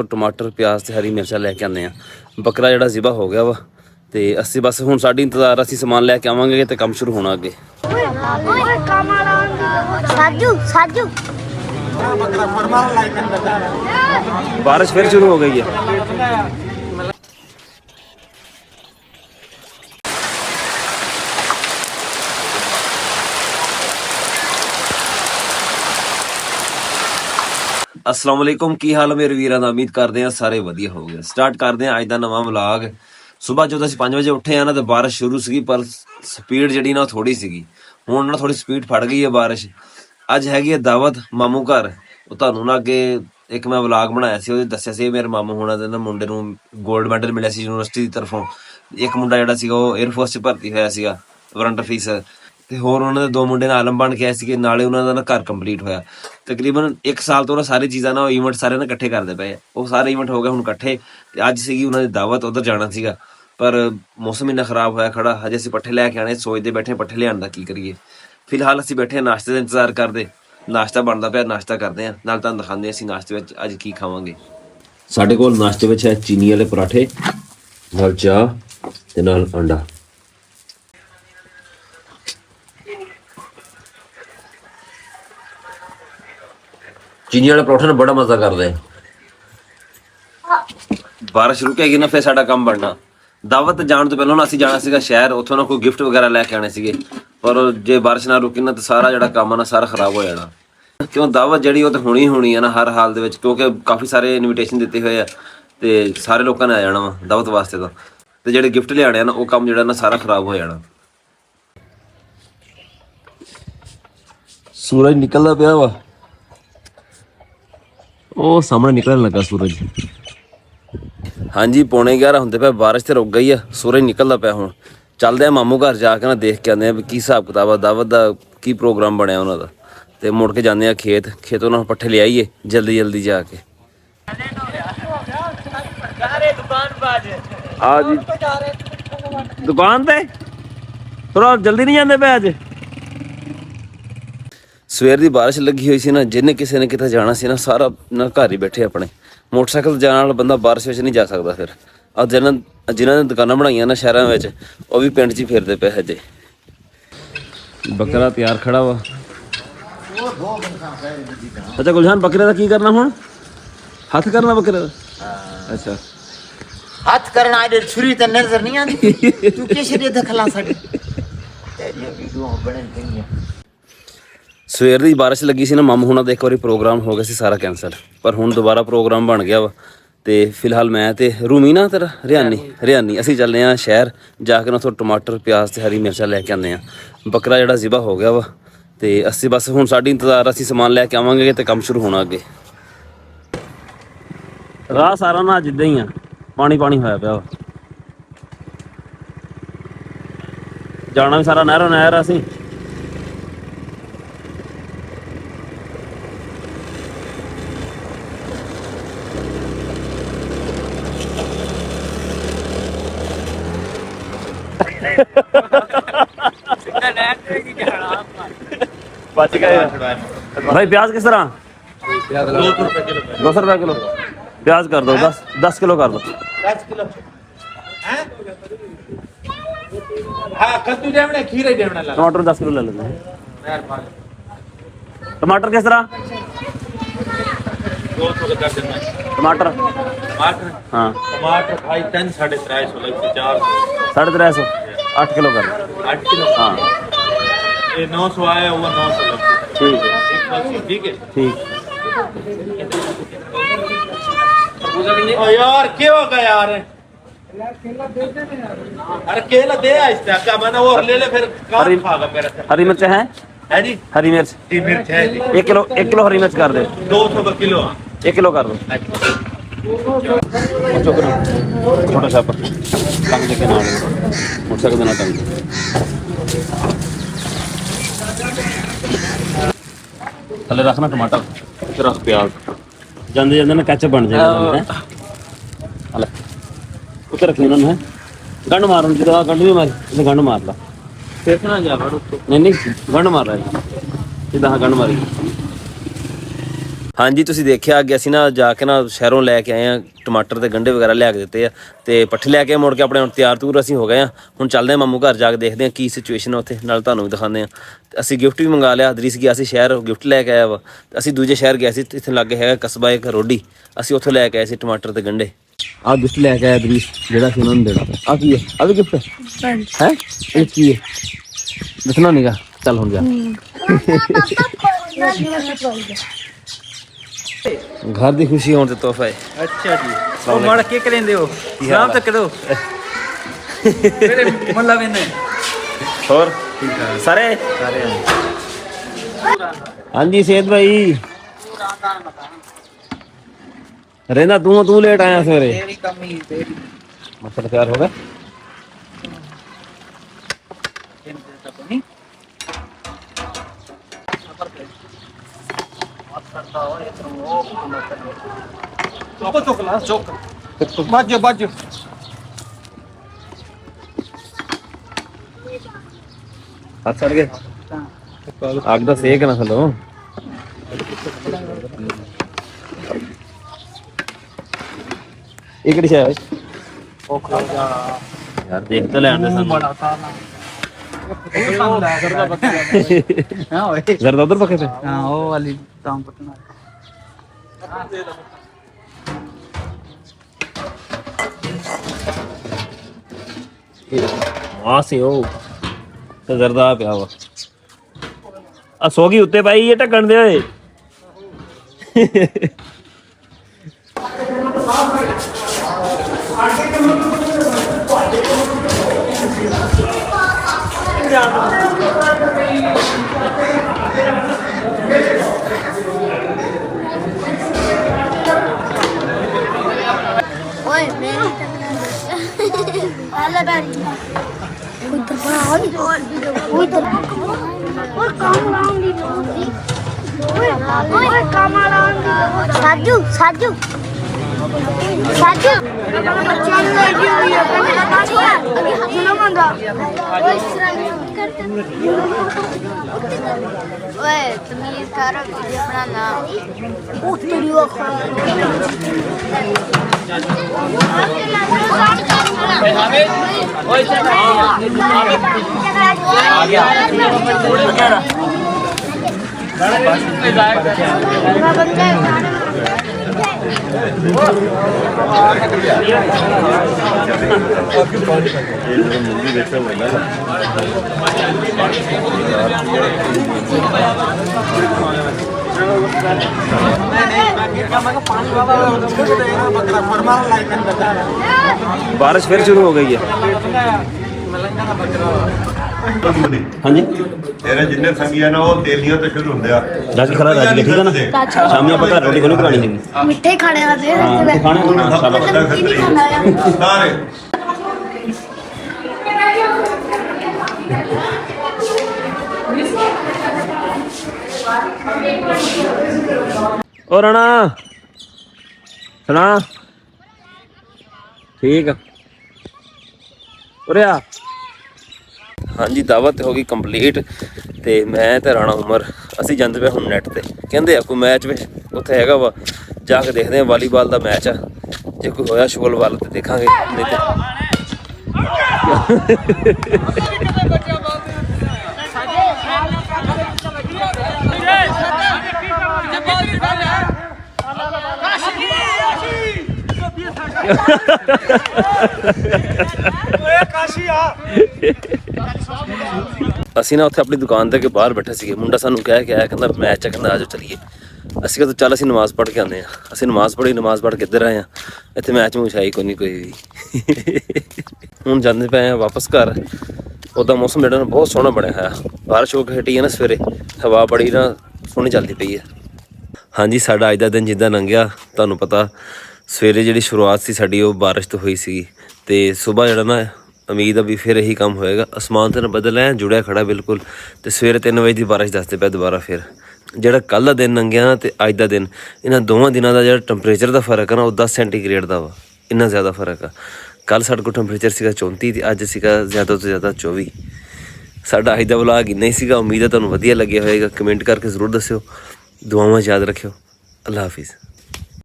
टमाटर प्याज ते हरी मिर्चा लैके आने बकरा जिहड़ा ज़िबा हो गया वा ते असी बस हुण साडी इंतजार असी समान लैके आवांगे ते काम शुरू होना अगे। बारिश फिर शुरू हो गई है। अस्सलाम वालेकुम, की हाल है मेरे वीरां दा? उम्मीद करते हैं सारे वधिया हो गए। स्टार्ट करते हैं अज का नवा व्लॉग। सुबह जो असीं 5 बजे उठे हैं ना तो बारिश शुरू सी पर स्पीड जी ना थोड़ी सी हुण ना थोड़ी स्पीड फड़ गई है बारिश। अज हैगी है दावत मामू घर। तुहानूं ना अगे एक मैं व्लॉग बनाया सी, दस्सिया सी मेरे मामू होना दे ना मुंडे नूं गोल्ड मैडल मिलिया सी यूनिवर्सिटी की तरफों। एक मुंडा जिहड़ा सीगा वो एयरफोर्स च भर्ती होया सीगा वारंट ऑफिसर, ਤੇ ਹੋਰ ਉਹਨਾਂ ਦੇ 2 ਮੁੰਡੇ ਨਾਲ ਆਲਮ ਬਣ ਕੇ ਆਏ ਸੀਗੇ, ਨਾਲੇ ਉਹਨਾਂ ਦਾ ਨਾ ਘਰ ਕੰਪਲੀਟ ਹੋਇਆ। ਤਕਰੀਬਨ 1 ਸਾਲ ਤੋਂ ਉਹਨਾਂ ਸਾਰੀ ਚੀਜ਼ਾਂ ਨਾ ਈਵੈਂਟ ਸਾਰੇ ਨਾ ਇਕੱਠੇ ਕਰਦੇ ਪਏ ਆ। ਉਹ ਸਾਰੇ ਈਵੈਂਟ ਹੋ ਗਏ ਹੁਣ ਇਕੱਠੇ ਤੇ ਅੱਜ ਸੀਗੀ ਉਹਨਾਂ ਦੀ ਦਾਵਤ, ਉੱਧਰ ਜਾਣਾ ਸੀਗਾ ਪਰ ਮੌਸਮ ਇੰਨਾ ਖਰਾਬ ਹੋਇਆ ਖੜਾ। ਹਜੇ ਅਸੀਂ ਪੱਠੇ ਲੈ ਕੇ ਆਣੇ, ਸੋਚਦੇ ਬੈਠੇ ਪੱਠੇ ਲਿਆਉਣ ਦਾ ਕੀ ਕਰੀਏ। ਫਿਲਹਾਲ ਅਸੀਂ ਬੈਠੇ ਨਾਸ਼ਤੇ ਦਾ ਇੰਤਜ਼ਾਰ ਕਰਦੇ, ਨਾਸ਼ਤਾ ਬਣਦਾ ਪਿਆ, ਨਾਸ਼ਤਾ ਕਰਦੇ ਆ, ਨਾਲ ਤੁਹਾਨੂੰ ਦਿਖਾਉਂਦੇ ਅਸੀਂ ਨਾਸ਼ਤੇ ਵਿੱਚ ਅੱਜ ਕੀ ਖਾਵਾਂਗੇ। ਸਾਡੇ ਕੋਲ ਨਾਸ਼ਤੇ ਵਿੱਚ ਹੈ ਚੀਨੀ ਵਾਲੇ ਪਰਾਠੇ ਨਾਲ ਚਾਹ ਤੇ ਨਾਲ ਅੰਡਾ। चीनी वाले परौठे ने बड़ा मजा करते हैं। बारिश रुकेगी ना फिर साडा काम बनना। दावत जाने तो पहले ना असीं जाना सीगा शहर, उत्थों ना कोई गिफ्ट वगैरह लैके आने सीगे पर जे बारिश ना रुकी ना तो सारा जिहड़ा काम है ना सारा खराब हो जाना। क्यों दावत जिहड़ी वो तो होनी होनी है ना हर हाल दे विच, क्योंकि काफ़ी सारे इनविटेशन दिते हुए हैं ते सारे लोगों ने आ जाना वा दावत वास्ते। तो जिहड़े गिफ्ट लियाने ना वो काम जिहड़ा ना सारा खराब हो जाना। सूरज निकलदा पिया वा, ਉਹ ਸਾਹਮਣੇ ਨਿਕਲਣ ਲੱਗਾ ਸੂਰਜ। ਹਾਂਜੀ 11:15 ਹੁੰਦੇ ਪਏ, ਬਾਰਿਸ਼ ਤੇ ਰੁਕ ਗਈ ਆ, ਸੂਰਜ ਨਿਕਲਦਾ ਪਿਆ। ਹੁਣ ਚੱਲਦੇ ਆ ਮਾਮੂ ਘਰ ਜਾ ਕੇ ਨਾ ਦੇਖ ਕੇ ਆਉਂਦੇ ਆ ਵੀ ਕੀ ਹਿਸਾਬ ਕਿਤਾਬ ਆ, ਦਾਵਤ ਦਾ ਕੀ ਪ੍ਰੋਗਰਾਮ ਬਣਿਆ ਉਹਨਾਂ ਦਾ, ਤੇ ਮੁੜ ਕੇ ਜਾਂਦੇ ਆ ਖੇਤੋਂ ਨਾਲ ਪੱਠੇ ਲਿਆਈਏ ਜਲਦੀ ਜਾ ਕੇ। ਆ ਜੀ ਦੁਕਾਨ ਤੇ ਥੋੜਾ ਜਲਦੀ ਨਹੀਂ ਜਾਂਦੇ ਪਏ ਅੱਜ। ਸਵੇਰ ਦੀ ਬਾਰਿਸ਼ ਲੱਗੀ ਹੋਈ ਸੀ ਨਾ, ਜਿਹਨੇ ਕਿਸੇ ਨੇ ਕਿਤੇ ਜਾਣਾ ਸੀ ਨਾ ਸਾਰਾ ਨਾ ਘਰ ਹੀ ਬੈਠੇ ਆਪਣੇ। ਮੋਟਰਸਾਈਕਲ ਜਾਣ ਵਾਲਾ ਬੰਦਾ ਬਾਰਿਸ਼ ਵਿੱਚ ਨਹੀਂ ਜਾ ਸਕਦਾ। ਫਿਰ ਆ ਜਿਨ੍ਹਾਂ ਨੇ ਦੁਕਾਨਾਂ ਬਣਾਈਆਂ ਨਾ ਸ਼ਹਿਰਾਂ ਵਿੱਚ ਉਹ ਵੀ ਪਿੰਡ 'ਚ ਹੀ ਫਿਰਦੇ ਪਏ ਹਜੇ। ਬੱਕਰਾ ਤਿਆਰ ਖੜਾ ਵਾ। ਅੱਛਾ ਗੁਲਸ਼ਨ, ਬੱਕਰੇ ਦਾ ਕੀ ਕਰਨਾ ਹੁਣ? ਹੱਥ ਕਰਨਾ ਬੱਕਰੇ ਦਾ? ਅੱਛਾ ਹੱਥ ਕਰਨਾ ਇਹਦੇ ਛੁਰੀ ਤੇ ਨਜ਼ਰ ਨਹੀਂ ਆਉਂਦੀ। ਤੂੰ ਕਿਸ ਦੇ ਦਖਲਾਂ ਸਾਡੇ ਤੇਰੀਆਂ ਵੀਡੀਓ ਬਣਨ ਪਈਆਂ। ਸਵੇਰ ਦੀ ਬਾਰਿਸ਼ ਲੱਗੀ ਸੀ ਨਾ, ਮਾਮੂ ਹੁਣਾਂ ਦਾ ਇੱਕ ਵਾਰੀ ਪ੍ਰੋਗਰਾਮ ਹੋ ਗਿਆ ਸੀ ਸਾਰਾ ਕੈਂਸਲ, ਪਰ ਹੁਣ ਦੁਬਾਰਾ ਪ੍ਰੋਗਰਾਮ ਬਣ ਗਿਆ ਵਾ। ਤੇ ਫਿਲਹਾਲ ਮੈਂ ਤੇ ਰੂਮੀ ਨਾ ਤੇਰਾ ਰਿਆਨੀ ਅਸੀਂ ਚੱਲਦੇ ਹਾਂ ਸ਼ਹਿਰ ਜਾ ਕੇ ਨਾ ਉੱਥੋਂ ਟਮਾਟਰ ਪਿਆਜ਼ ਤੇ ਹਰੀ ਮਿਰਚਾਂ ਲੈ ਕੇ ਆਉਂਦੇ ਹਾਂ। ਬੱਕਰਾ ਜਿਹੜਾ ਜ਼ਿਬਾ ਹੋ ਗਿਆ ਵਾ ਤੇ ਅਸੀਂ ਬਸ ਹੁਣ ਸਾਡੀ ਇੰਤਜ਼ਾਰ ਅਸੀਂ ਸਮਾਨ ਲੈ ਕੇ ਆਵਾਂਗੇ ਤੇ ਕੰਮ ਸ਼ੁਰੂ ਹੋਣਾ ਅੱਗੇ। ਰਾਹ ਸਾਰਾ ਨਾ ਜਿੱਦਾਂ ਹੀ ਆ, ਪਾਣੀ ਹੋਇਆ ਪਿਆ ਵਾ। ਜਾਣਾ ਵੀ ਸਾਰਾ ਨਹਿਰ ਅਸੀਂ। बच गए भाई। प्याज किस तरह? 200 रुपये किलो प्याज कर दो। 10 किलो कर दो। 10 किलो हाँ कद्दू देवने खीरे देवने लगा। टमाटर 10 किलो ले लेते हैं। टमाटर किस तरह? 200 का कर देना। टमाटर हाँ टमाटर भाई 3 350 लगते 400 350 8 किलो कर। 8 किलो हाँ ये 900 आया हुआ 900 लगता। ठीक है 180 ठीक है ठीक। ओ यार क्या हो गया यार? अरे केला दे इसका क्या मैंने और ले ले फिर कौन खाएगा मेरा? हरी मिर्च है जी? हरी मिर्च जी मिर्च है जी। 1 किलो हरी मिर्च कर दे। 200 का किलो। 1 किलो कर दो। छोटा सा कम लेके ना मोटरसाइकिल देना कम। थले रखना टमाटर, फिर रख प्याज, जाते ना कैचअप बन जाएगा। उत्ते रखी उन्होंने गंढ मार जो गंढ भी मारी गंढ मार ला। देखना जा नहीं गंढ मार रहा है सीधा। हाँ गंढ मारी। ਹਾਂਜੀ ਤੁਸੀਂ ਦੇਖਿਆ ਅੱਗੇ ਅਸੀਂ ਨਾ ਜਾ ਕੇ ਨਾ ਸ਼ਹਿਰੋਂ ਲੈ ਕੇ ਆਏ ਆ ਟਮਾਟਰ ਤੇ ਗੰਢੇ ਵਗੈਰਾ ਲਿਆ ਕੇ ਦਿੱਤੇ ਆ ਤੇ ਪੱਠੇ ਲੈ ਕੇ ਮੁੜ ਕੇ ਆਪਣੇ ਹੁਣ ਤਿਆਰ ਤੂਰ ਅਸੀਂ ਹੋ ਗਏ ਆ। ਹੁਣ ਚੱਲਦੇ ਆ ਮਾਮੂ ਘਰ ਜਾ ਕੇ ਦੇਖਦੇ ਆ ਕੀ ਸਿਚੁਏਸ਼ਨ ਆ ਉੱਥੇ, ਨਾਲ ਤੁਹਾਨੂੰ ਵੀ ਦਿਖਾਉਂਦੇ ਆ। ਅਸੀਂ ਗਿਫਟ ਵੀ ਮੰਗਾ ਲਿਆ, ਦਰੀਸ ਗਿਆ ਸੀ ਸ਼ਹਿਰ, ਗਿਫਟ ਲੈ ਕੇ ਆਇਆ ਵਾ। ਅਸੀਂ ਦੂਜੇ ਸ਼ਹਿਰ ਗਏ ਸੀ, ਇੱਥੇ ਲਾਗੇ ਹੈਗਾ ਕਸਬਾ ਇੱਕ ਰੋਡੀ, ਅਸੀਂ ਉੱਥੋਂ ਲੈ ਕੇ ਆਏ ਸੀ ਟਮਾਟਰ ਤੇ ਗੰਢੇ। ਆਹ ਗਿਫਟ ਲੈ ਕੇ ਆਇਆ ਦਰੀਸ, ਜਿਹੜਾ ਸੀ ਉਹਨਾਂ ਨੂੰ ਦੇਣਾ। ਆ ਕੀ ਹੈ? ਆ ਵੀ ਗਿਫਟ ਹੈ? ਇਹ ਕੀ ਹੈ ਦੱਸਣਾ ਨੀਗਾ, ਚੱਲ ਹੁਣ ਜਾ। घर की खुशी होने ते तोहफा है। अच्छा जी वो मड़ के करेंदे हो सलाम तक करो मेरे मल्ला वेने और सारे हाँ जी सेहत भाई रहना तू लेट आया सवेरे तेरी कमी तेरी मतलब तैयार हो गया बाजो हाथ सड़ गए आग दा सेक ना थलो एक डिश है यार देख तो ले आने सन जरा उधर पके पे हां वो वाली टांग पटना वहां से हो तो जरदा पिया वा आ सो गई उत्ते पाई ये ढक्कन दे ओए ओए मेरी आला बैठ उधर बड़ा हॉल उधर और काम लाऊंगी ओए काम लाऊंगी साजू साजू साजू बच्चा ने लगी हुई है सुनो मंदा ओए करते ओए तमीज करो वीडियो बनाना ओ तेरी वो बारिश फिर शुरू हो गई है हाँ जी ਤੇਰੇ ਜਿੰਨੇ ਸੰਗੀ ਆ ਨਾ ਉਹ ਤੇਲੀਆਂ ਤੋਂ ਸ਼ੁਰੂ ਹੁੰਦੇ ਆ राज खरा राज ठीक है ना शामी आप घर रोटी को नहीं बनानी है मिठे खाने वाले खाने को ना ਸਭ ਤੋਂ ਵੱਡਾ ਖਤਰੀ ਸਾਰੇ और राणा सुना ठीक है उरे आ हाँ जी दावत हो गई कंप्लीट ਤੇ ਮੈਂ ਤੇ ਰਾਣਾ ਉਮਰ ਅਸੀਂ ਜਾਂਦੇ ਪਏ ਹੁਣ ਨੈਟ ਤੇ ਕਹਿੰਦੇ ਆ ਕੋਈ ਮੈਚ ਵਿੱਚ ਉੱਥੇ ਹੈਗਾ ਵਾ ਜਾ ਕੇ ਦੇਖਦੇ ਆ ਵਾਲੀਬਾਲ ਦਾ ਮੈਚ ਆ ਜੇ ਕੋਈ ਹੋਇਆ ਸ਼ੁਗਲ ਵਾਲ ਤੇ ਦੇਖਾਂਗੇ ਨਹੀਂ ਤੇ ਅਸੀਂ ਨਾ ਉੱਥੇ ਆਪਣੀ ਦੁਕਾਨ ਦੇ ਕੇ ਬਾਹਰ ਬੈਠੇ ਸੀਗੇ ਮੁੰਡਾ ਸਾਨੂੰ ਕਹਿ ਕੇ ਆਇਆ ਕਹਿੰਦਾ ਮੈਚ ਆ ਕਹਿੰਦਾ ਆਜੋ ਚਲੀਏ ਅਸੀਂ ਕਹਿੰਦਾ ਚੱਲ ਅਸੀਂ ਨਮਾਜ਼ ਪੜ੍ਹ ਕੇ ਆਉਂਦੇ ਆ ਅਸੀਂ ਨਮਾਜ਼ ਪੜ੍ਹੀ ਨਮਾਜ਼ ਪੜ੍ਹ ਕੇ ਇੱਧਰ ਆਏ ਆ ਇੱਥੇ ਮੈਚ ਮੂਚ ਆਈ ਕੋਈ ਨਹੀਂ ਕੋਈ ਵੀ ਹੁਣ ਜਾਂਦੇ ਪਏ ਆ ਵਾਪਸ ਘਰ ਉਹਦਾ ਮੌਸਮ ਜਿਹੜਾ ਨਾ ਬਹੁਤ ਸੋਹਣਾ ਬਣਿਆ ਹੋਇਆ ਬਾਰਿਸ਼ ਹੋ ਕੇ ਹਟੀ ਹੈ ਨਾ ਸਵੇਰੇ ਹਵਾ ਬੜੀ ਨਾ ਸੋਹਣੀ ਚੱਲਦੀ ਪਈ ਹੈ ਹਾਂਜੀ ਸਾਡਾ ਅੱਜ ਦਾ ਦਿਨ ਜਿੱਦਾਂ ਲੰਘਿਆ ਤੁਹਾਨੂੰ ਪਤਾ ਸਵੇਰੇ ਜਿਹੜੀ ਸ਼ੁਰੂਆਤ ਸੀ ਸਾਡੀ ਉਹ ਬਾਰਿਸ਼ ਤੋਂ ਹੋਈ ਸੀ ਤੇ ਸਵੇਰ ਜਿਹੜਾ ਨਾ ਉਮੀਦ ਆ ਵੀ ਫਿਰ ਇਹੀ ਕੰਮ ਹੋਏਗਾ ਅਸਮਾਨ ਤੇ ਨਾ ਬਦਲ ਐ ਜੁੜਿਆ ਖੜਾ ਬਿਲਕੁਲ ਤੇ ਸਵੇਰੇ 3 ਵਜੇ ਦੀ ਬਾਰਿਸ਼ ਦੱਸਦੇ ਪਿਆ ਦੁਬਾਰਾ ਫਿਰ ਜਿਹੜਾ ਕੱਲ ਦਾ ਦਿਨ ਲੰਘਿਆ ਤੇ ਅੱਜ ਦਾ ਦਿਨ ਇਹਨਾਂ ਦੋਵਾਂ ਦਿਨਾਂ ਦਾ ਜਿਹੜਾ ਟੈਂਪਰੇਚਰ ਦਾ ਫਰਕ ਆ ਨਾ ਉਹ 10 ਸੈਂਟੀਗ੍ਰੇਡ ਦਾ ਵਾ ਇੰਨਾ ਜ਼ਿਆਦਾ ਫਰਕ ਆ ਕੱਲ ਸਾਡੇ ਕੋਲ ਟੈਂਪਰੇਚਰ ਸੀਗਾ 34 ਤੇ ਅੱਜ ਸੀਗਾ ਜ਼ਿਆਦਾ ਤੋਂ ਜ਼ਿਆਦਾ 24 ਸਾਡਾ ਅੱਜ ਦਾ ਵਲੌਗ ਇੰਨਾ ਹੀ ਸੀਗਾ ਉਮੀਦ ਹੈ ਤੁਹਾਨੂੰ ਵਧੀਆ ਲੱਗਿਆ ਹੋਵੇਗਾ ਕਮੈਂਟ ਕਰਕੇ ਜ਼ਰੂਰ ਦੱਸਿਓ ਦੁਆਵਾਂ ਯਾਦ ਰੱਖਿਓ ਅੱਲਾ ਹਾਫਿਜ਼।